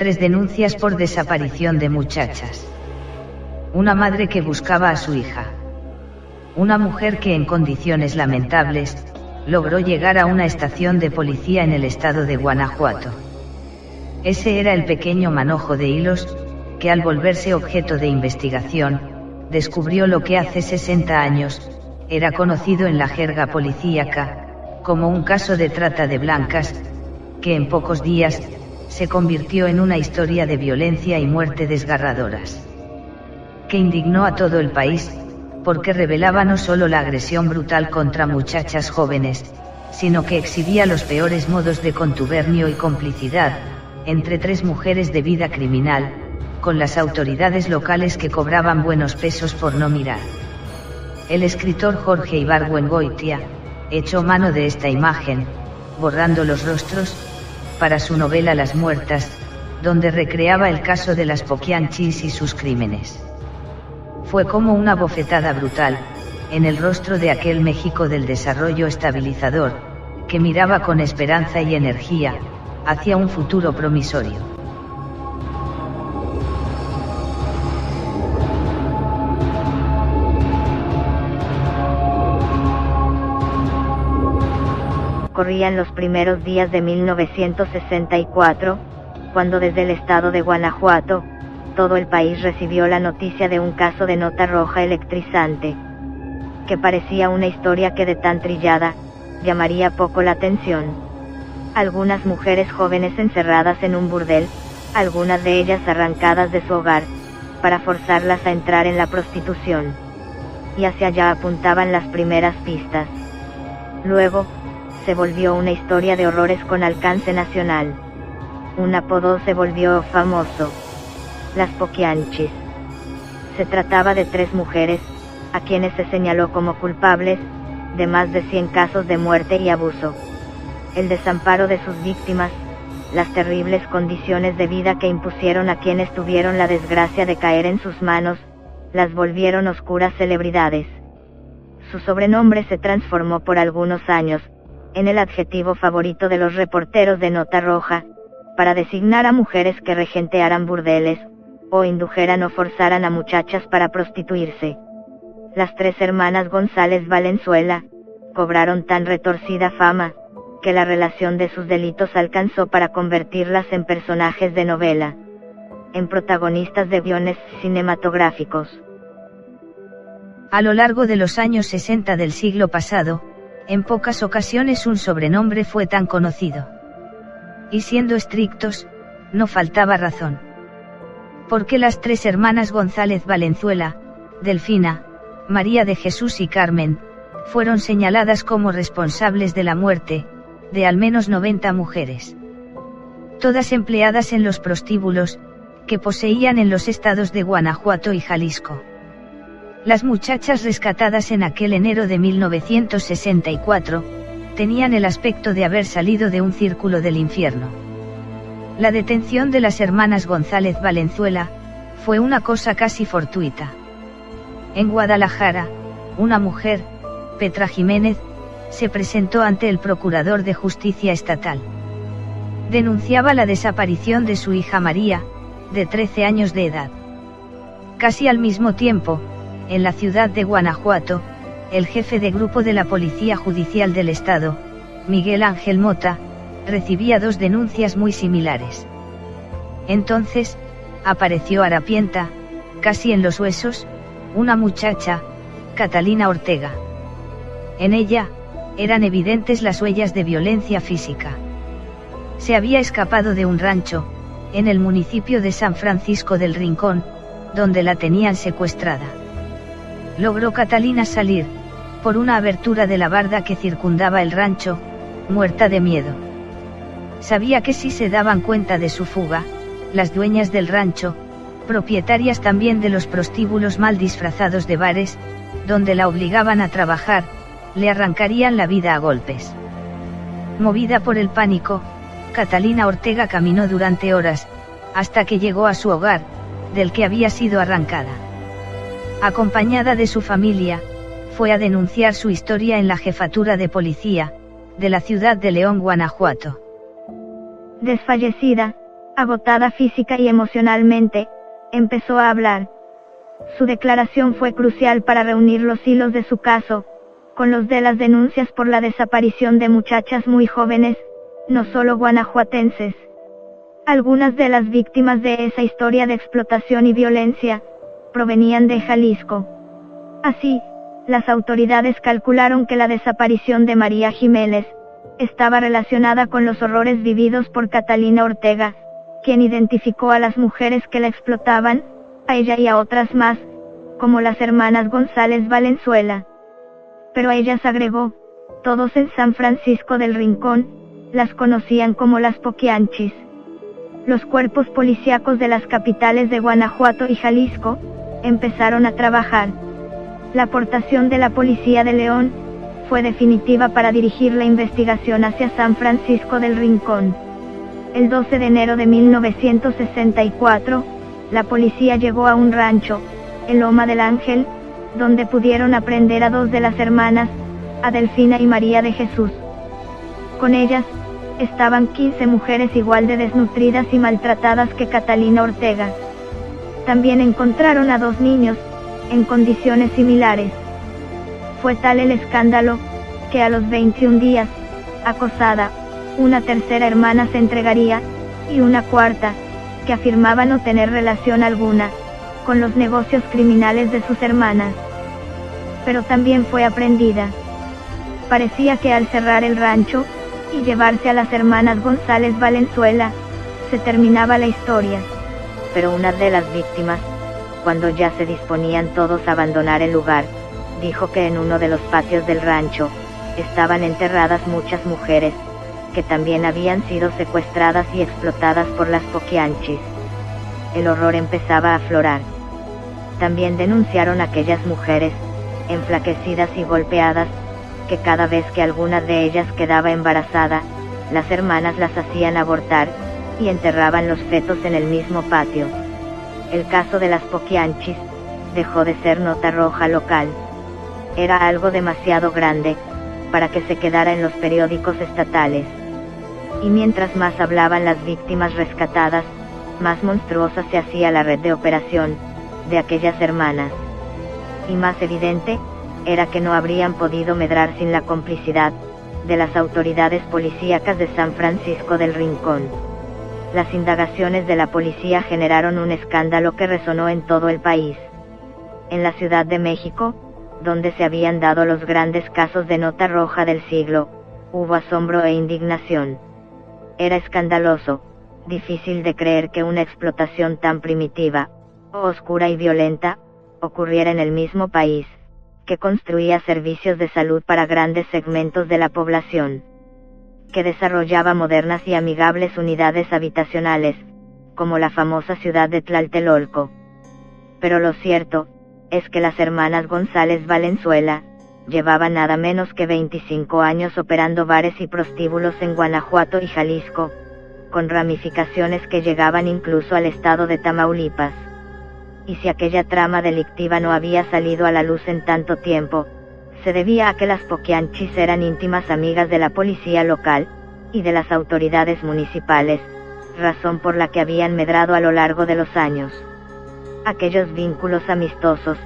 3 denuncias por desaparición de muchachas. Una madre que buscaba a su hija. Una mujer que en condiciones lamentables, logró llegar a una estación de policía en el estado de Guanajuato. Ese era el pequeño manojo de hilos, que al volverse objeto de investigación, descubrió lo que hace 60 años, era conocido en la jerga policíaca, como un caso de trata de blancas, que en pocos días, se convirtió en una historia de violencia y muerte desgarradoras. Que indignó a todo el país, porque revelaba no solo la agresión brutal contra muchachas jóvenes, sino que exhibía los peores modos de contubernio y complicidad, entre 3 mujeres de vida criminal, con las autoridades locales que cobraban buenos pesos por no mirar. El escritor Jorge Ibargüengoitia, echó mano de esta imagen, borrando los rostros, para su novela Las Muertas, donde recreaba el caso de las Poquianchis y sus crímenes. Fue como una bofetada brutal, en el rostro de aquel México del desarrollo estabilizador, que miraba con esperanza y energía, hacia un futuro promisorio. Corrían los primeros días de 1964, cuando desde el estado de Guanajuato, todo el país recibió la noticia de un caso de nota roja electrizante, que parecía una historia que de tan trillada, llamaría poco la atención. Algunas mujeres jóvenes encerradas en un burdel, algunas de ellas arrancadas de su hogar, para forzarlas a entrar en la prostitución. Y hacia allá apuntaban las primeras pistas. Luego, se volvió una historia de horrores con alcance nacional. Un apodo se volvió famoso: las Poquianchis. Se trataba de 3 mujeres, a quienes se señaló como culpables, de más de 100 casos de muerte y abuso. El desamparo de sus víctimas, las terribles condiciones de vida que impusieron a quienes tuvieron la desgracia de caer en sus manos, las volvieron oscuras celebridades. Su sobrenombre se transformó por algunos años, en el adjetivo favorito de los reporteros de nota roja, para designar a mujeres que regentearan burdeles, o indujeran o forzaran a muchachas para prostituirse. Las 3 hermanas González Valenzuela, cobraron tan retorcida fama, que la relación de sus delitos alcanzó para convertirlas en personajes de novela, en protagonistas de guiones cinematográficos. A lo largo de los años 60 del siglo pasado, en pocas ocasiones un sobrenombre fue tan conocido. Y siendo estrictos, no faltaba razón. Porque las 3 hermanas González Valenzuela, Delfina, María de Jesús y Carmen, fueron señaladas como responsables de la muerte, de al menos 90 mujeres. Todas empleadas en los prostíbulos, que poseían en los estados de Guanajuato y Jalisco. Las muchachas rescatadas en aquel enero de 1964, tenían el aspecto de haber salido de un círculo del infierno. La detención de las hermanas González Valenzuela, fue una cosa casi fortuita. En Guadalajara, una mujer, Petra Jiménez, se presentó ante el Procurador de Justicia Estatal. Denunciaba la desaparición de su hija María, de 13 años de edad. Casi al mismo tiempo, en la ciudad de Guanajuato, el jefe de grupo de la Policía Judicial del Estado, Miguel Ángel Mota, recibía 2 denuncias muy similares. Entonces, apareció harapienta, casi en los huesos, una muchacha, Catalina Ortega. En ella, eran evidentes las huellas de violencia física. Se había escapado de un rancho, en el municipio de San Francisco del Rincón, donde la tenían secuestrada. Logró Catalina salir, por una abertura de la barda que circundaba el rancho, muerta de miedo. Sabía que si se daban cuenta de su fuga, las dueñas del rancho, propietarias también de los prostíbulos mal disfrazados de bares, donde la obligaban a trabajar, le arrancarían la vida a golpes. Movida por el pánico, Catalina Ortega caminó durante horas, hasta que llegó a su hogar, del que había sido arrancada. Acompañada de su familia, fue a denunciar su historia en la jefatura de policía, de la ciudad de León, Guanajuato. Desfallecida, agotada física y emocionalmente, empezó a hablar. Su declaración fue crucial para reunir los hilos de su caso, con los de las denuncias por la desaparición de muchachas muy jóvenes, no solo guanajuatenses. Algunas de las víctimas de esa historia de explotación y violencia, provenían de Jalisco. Así, las autoridades calcularon que la desaparición de María Jiménez estaba relacionada con los horrores vividos por Catalina Ortega, quien identificó a las mujeres que la explotaban, a ella y a otras más, como las hermanas González Valenzuela. Pero ellas agregó, todos en San Francisco del Rincón, las conocían como las Poquianchis. Los cuerpos policíacos de las capitales de Guanajuato y Jalisco empezaron a trabajar. La aportación de la Policía de León fue definitiva para dirigir la investigación hacia San Francisco del Rincón. El 12 de enero de 1964, la policía llegó a un rancho, en Loma del Ángel, donde pudieron aprender a dos de las hermanas, a Delfina y María de Jesús. Con ellas, estaban 15 mujeres igual de desnutridas y maltratadas que Catalina Ortega. También encontraron a 2 niños, en condiciones similares. Fue tal el escándalo, que a los 21 días, acosada, una tercera hermana se entregaría, y una cuarta, que afirmaba no tener relación alguna con los negocios criminales de sus hermanas. Pero también fue aprendida. Parecía que al cerrar el rancho, y llevarse a las hermanas González Valenzuela, se terminaba la historia. Pero una de las víctimas, cuando ya se disponían todos a abandonar el lugar, dijo que en uno de los patios del rancho, estaban enterradas muchas mujeres, que también habían sido secuestradas y explotadas por las Poquianchis. El horror empezaba a aflorar. También denunciaron a aquellas mujeres, enflaquecidas y golpeadas, que cada vez que alguna de ellas quedaba embarazada, las hermanas las hacían abortar, y enterraban los fetos en el mismo patio. El caso de las Poquianchis dejó de ser nota roja local. Era algo demasiado grande para que se quedara en los periódicos estatales. Y mientras más hablaban las víctimas rescatadas, más monstruosa se hacía la red de operación de aquellas hermanas. Y más evidente era que no habrían podido medrar sin la complicidad de las autoridades policíacas de San Francisco del Rincón. Las indagaciones de la policía generaron un escándalo que resonó en todo el país. En la Ciudad de México, donde se habían dado los grandes casos de nota roja del siglo, hubo asombro e indignación. Era escandaloso, difícil de creer que una explotación tan primitiva, oscura y violenta, ocurriera en el mismo país, que construía servicios de salud para grandes segmentos de la población, que desarrollaba modernas y amigables unidades habitacionales, como la famosa ciudad de Tlatelolco. Pero lo cierto es que las hermanas González Valenzuela llevaban nada menos que 25 años operando bares y prostíbulos en Guanajuato y Jalisco, con ramificaciones que llegaban incluso al estado de Tamaulipas. Y si aquella trama delictiva no había salido a la luz en tanto tiempo, se debía a que las Poquianchis eran íntimas amigas de la policía local, y de las autoridades municipales, razón por la que habían medrado a lo largo de los años. Aquellos vínculos amistosos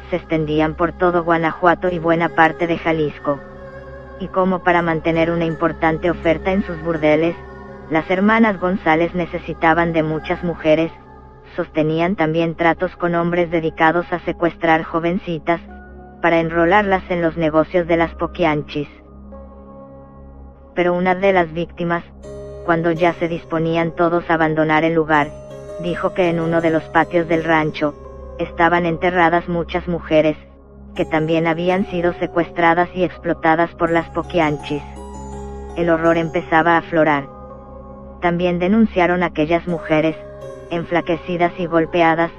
se extendían por todo Guanajuato y buena parte de Jalisco. Y como para mantener una importante oferta en sus burdeles, las hermanas González necesitaban de muchas mujeres, sostenían también tratos con hombres dedicados a secuestrar jovencitas, para enrolarlas en los negocios de las Poquianchis. Pero una de las víctimas, cuando ya se disponían todos a abandonar el lugar, dijo que en uno de los patios del rancho, estaban enterradas muchas mujeres, que también habían sido secuestradas y explotadas por las Poquianchis. El horror empezaba a aflorar. También denunciaron a aquellas mujeres, enflaquecidas y golpeadas,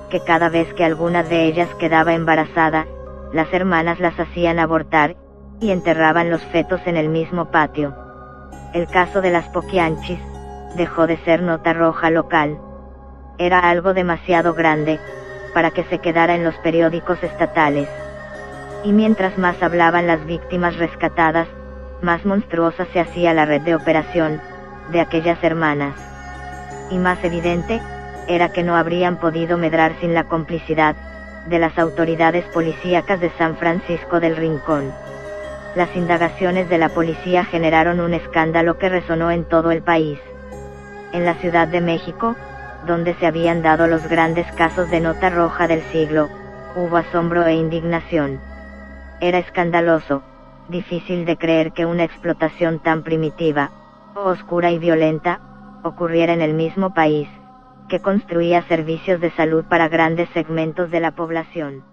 que cada vez que alguna de ellas quedaba embarazada, las hermanas las hacían abortar, y enterraban los fetos en el mismo patio. El caso de las Poquianchis dejó de ser nota roja local. Era algo demasiado grande para que se quedara en los periódicos estatales. Y mientras más hablaban las víctimas rescatadas, más monstruosa se hacía la red de operación de aquellas hermanas. y más evidente, era que no habrían podido medrar sin la complicidad de las autoridades policíacas de San Francisco del Rincón. Las indagaciones de la policía generaron un escándalo que resonó en todo el país. En la Ciudad de México, donde se habían dado los grandes casos de nota roja del siglo, hubo asombro e indignación. Era escandaloso, difícil de creer que una explotación tan primitiva, oscura y violenta, ocurriera en el mismo país, que construía servicios de salud para grandes segmentos de la población.